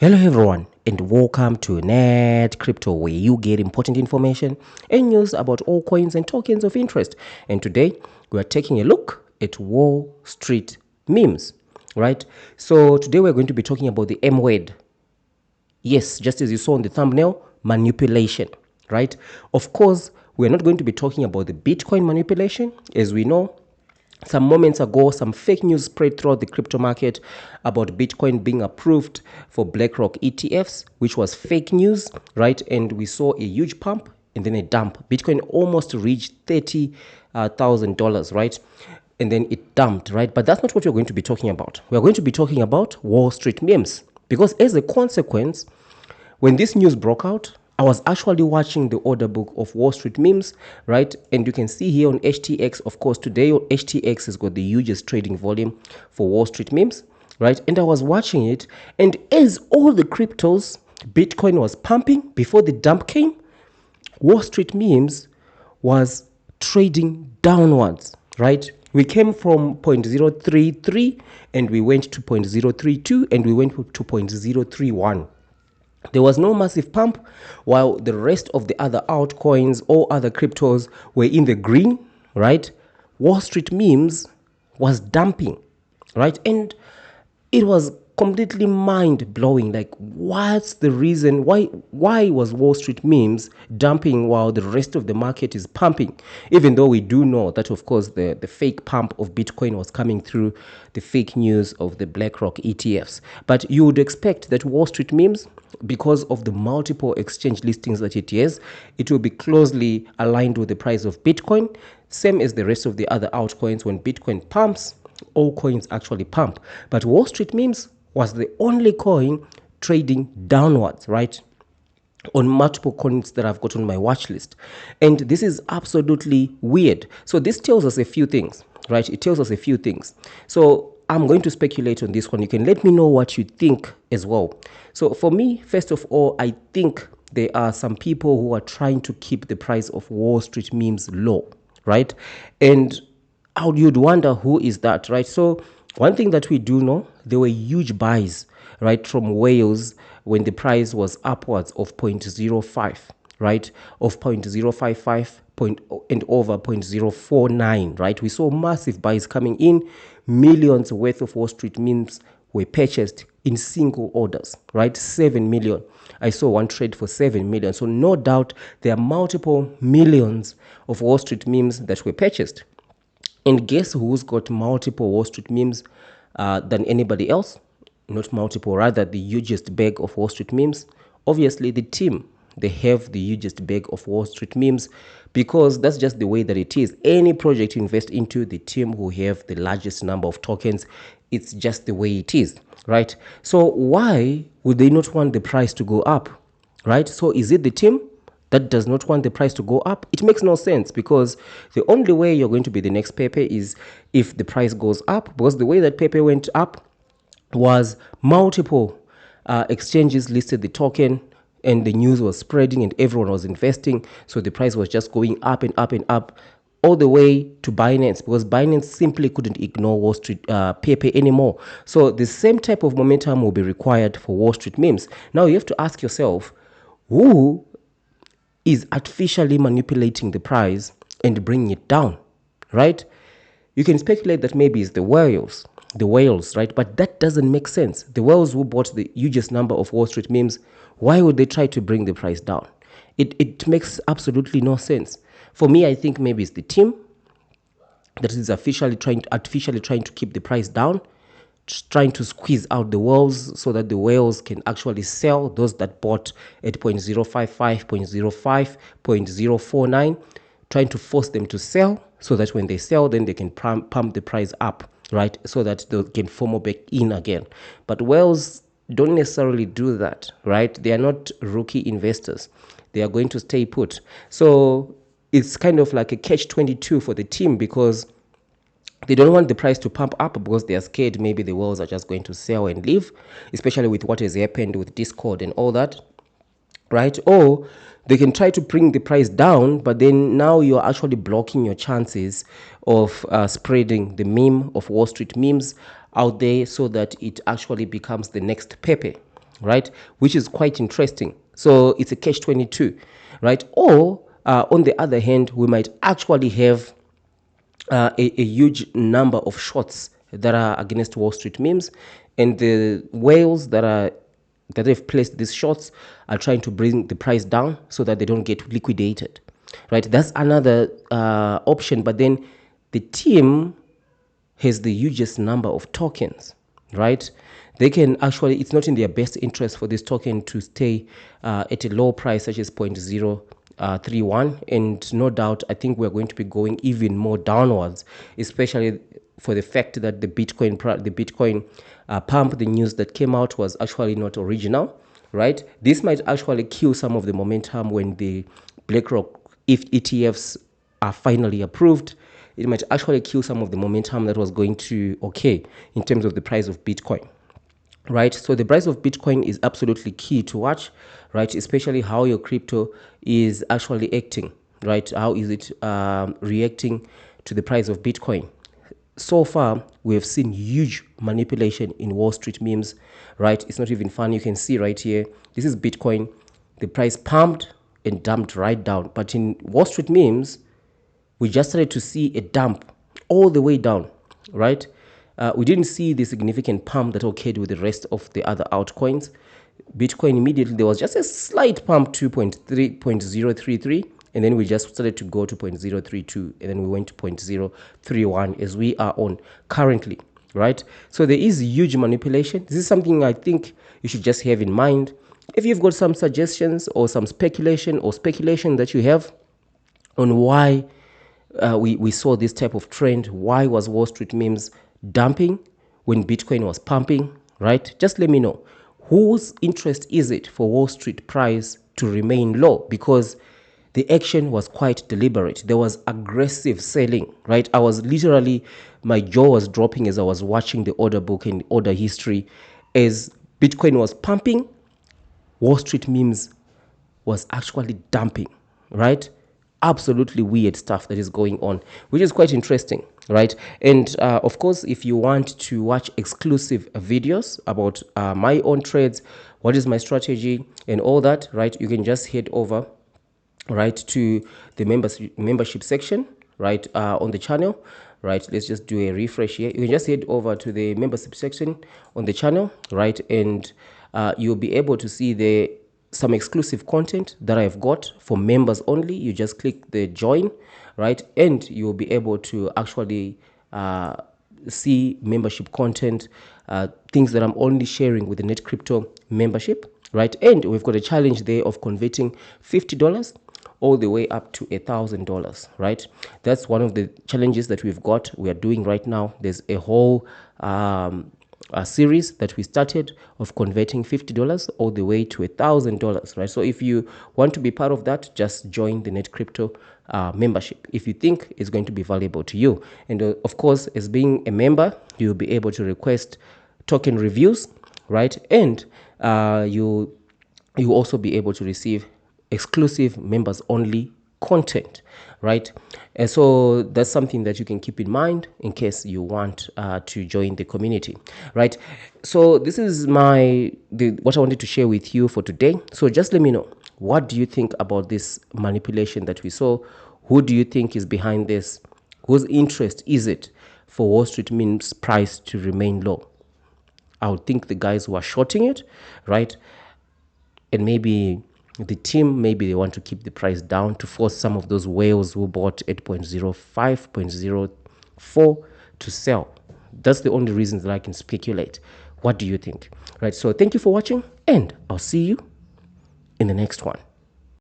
Hello everyone and welcome to Net Crypto, where you get important information and news about all coins and tokens of interest. And today we are taking a look at Wall Street memes, right? So today we're going to be talking about the M word. Yes, just as you saw on the thumbnail, manipulation, right? Of course, we're not going to be talking about the Bitcoin manipulation. As we know, some moments ago, some fake news spread throughout the crypto market about Bitcoin being approved for BlackRock ETFs, which was fake news, right? And we saw a huge pump and then a dump. Bitcoin almost reached $30,000, right? And then it dumped, right? But that's not what we're going to be talking about. We're going to be talking about Wall Street memes, because as a consequence, when this news broke out, I was actually watching the order book of Wall Street memes, right? And you can see here on HTX, of course, today HTX has got the hugest trading volume for Wall Street memes, right? And I was watching it, and as all the cryptos, Bitcoin was pumping before the dump came, Wall Street memes was trading downwards, right? We came from 0.033 and we went to 0.032 and we went to 0.031. There was no massive pump, while the rest of the other altcoins or other cryptos were in the green, right? Wall Street memes was dumping, right? And it was completely mind-blowing. Like, what's the reason? Why was Wall Street memes dumping while the rest of the market is pumping? Even though we do know that, of course, the fake pump of Bitcoin was coming through the fake news of the BlackRock ETFs. But you would expect that Wall Street memes, because of the multiple exchange listings that it has, it will be closely aligned with the price of Bitcoin, same as the rest of the other altcoins. When Bitcoin pumps, all coins actually pump. But Wall Street memes was the only coin trading downwards, right? On multiple coins that I've got on my watch list. And this is absolutely weird. So this tells us a few things, right? It tells us a few things. So I'm going to speculate on this one. You can let me know what you think as well. So for me, first of all, I think there are some people who are trying to keep the price of Wall Street memes low, right? And you'd wonder who is that, right? So one thing that we do know, there were huge buys, right, from whales when the price was upwards of 0.05, right, of 0.055 and over 0.049, right? We saw massive buys coming in. Millions worth of Wall Street memes were purchased in single orders, right? 7 million. I saw one trade for 7 million. So no doubt there are multiple millions of Wall Street memes that were purchased. And guess who's got multiple Wall Street memes than anybody else? Not multiple, rather the hugest bag of Wall Street memes. Obviously, the team, they have the hugest bag of Wall Street memes, because that's just the way that it is. Any project you invest into, the team who have the largest number of tokens, it's just the way it is, right? So why would they not want the price to go up, right? So is it the team that does not want the price to go up? It makes no sense, because the only way you're going to be the next Pepe is if the price goes up, because the way that Pepe went up was multiple exchanges listed the token, and the news was spreading and everyone was investing. So the price was just going up and up and up all the way to Binance, because Binance simply couldn't ignore Wall Street Pepe anymore. So the same type of momentum will be required for Wall Street memes. Now you have to ask yourself, who is artificially manipulating the price and bringing it down, right? You can speculate that maybe it's the whales, right? But that doesn't make sense. The whales who bought the hugest number of Wall Street memes, why would they try to bring the price down? It makes absolutely no sense. For me, I think maybe it's the team that is artificially trying to keep the price down, trying to squeeze out the whales so that the whales can actually sell those that bought at 0.055, 0.05, 0.049, trying to force them to sell so that when they sell, then they can pump the price up, right? So that they can FOMO back in again. But whales don't necessarily do that, right? They are not rookie investors. They are going to stay put. So it's kind of like a catch-22 for the team, because they don't want the price to pump up, because they are scared maybe the whales are just going to sell and leave, especially with what has happened with Discord and all that, right? Or they can try to bring the price down, but then now you're actually blocking your chances of spreading the meme of Wall Street memes out there, so that it actually becomes the next Pepe, right? Which is quite interesting. So it's a catch 22, right? Or on the other hand, we might actually have a huge number of shorts that are against Wall Street memes, and the whales that have placed these shorts are trying to bring the price down so that they don't get liquidated, right? That's another option. But then the team has the hugest number of tokens, right? They can actually, it's not in their best interest for this token to stay at a low price such as 0.031. And no doubt, I think we're going to be going even more downwards, especially for the fact that the Bitcoin pump, the news that came out was actually not original, right? This might actually kill some of the momentum when the BlackRock, if ETFs are finally approved. It might actually kill some of the momentum that was going to in terms of the price of Bitcoin, right? So the price of Bitcoin is absolutely key to watch, right? Especially how your crypto is actually acting, right? How is it reacting to the price of Bitcoin? So far, we have seen huge manipulation in Wall Street memes, right? It's not even fun. You can see right here, this is Bitcoin. The price pumped and dumped right down. But in Wall Street memes, we just started to see a dump all the way down, right? We didn't see the significant pump that occurred with the rest of the other altcoins. Bitcoin immediately, there was just a slight pump to 0.033, and then we just started to go to 0.032, and then we went to 0.031 as we are on currently, right? So there is huge manipulation. This is something I think you should just have in mind. If you've got some suggestions or some speculation that you have on why we saw this type of trend, why was Wall Street memes dumping when Bitcoin was pumping, right? Just let me know. Whose interest is it for Wall Street price to remain low? Because the action was quite deliberate. There was aggressive selling, right? I was literally, my jaw was dropping as I was watching the order book and order history. As Bitcoin was pumping, Wall Street memes was actually dumping, right? Absolutely weird stuff that is going on, which is quite interesting, right? And of course, if you want to watch exclusive videos about my own trades, what is my strategy and all that, right, you can just head over, right, to the membership section, right, on the channel, right? Let's just do a refresh here. You can just head over to the membership section on the channel, right, and you'll be able to see some exclusive content that I've got for members only. You just click the join, right, and you'll be able to actually see membership content, things that I'm only sharing with the Net Crypto membership, right? And we've got a challenge there of converting $50 all the way up to $1,000, right? That's one of the challenges that we are doing right now. There's a whole a series that we started of converting $50 all the way to $1,000, right? So if you want to be part of that, just join the Net Crypto membership if you think it's going to be valuable to you. And of course, as being a member, you'll be able to request token reviews, right? And you also be able to receive exclusive members only content, right? And so that's something that you can keep in mind in case you want to join the community, right? So this is what I wanted to share with you for today. So just let me know, what do you think about this manipulation that we saw? Who do you think is behind this? Whose interest is it for Wall Street memes price to remain low? I would think the guys who are shorting it, right? And maybe the team, maybe they want to keep the price down to force some of those whales who bought 8.05, 0.04 to sell. That's the only reasons that I can speculate. What do you think? Right. So thank you for watching, and I'll see you in the next one.